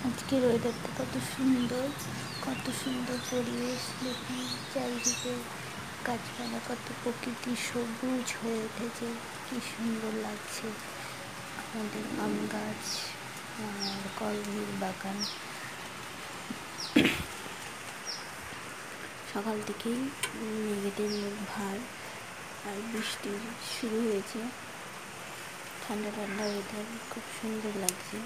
আজকের ওয়েদারটা কত সুন্দর পরিবেশ। দেখুন চারিদিকে গাছপালা, কত প্রকৃতি সবুজ হয়ে উঠেছে, কি সুন্দর লাগছে। আমাদের আম গাছ আর করবীর বাগান। সকাল থেকেই মেঘেদের মুখ ভার, আর বৃষ্টি শুরু হয়েছে। ঠান্ডা ঠান্ডা ওয়েদার, খুব সুন্দর লাগছে।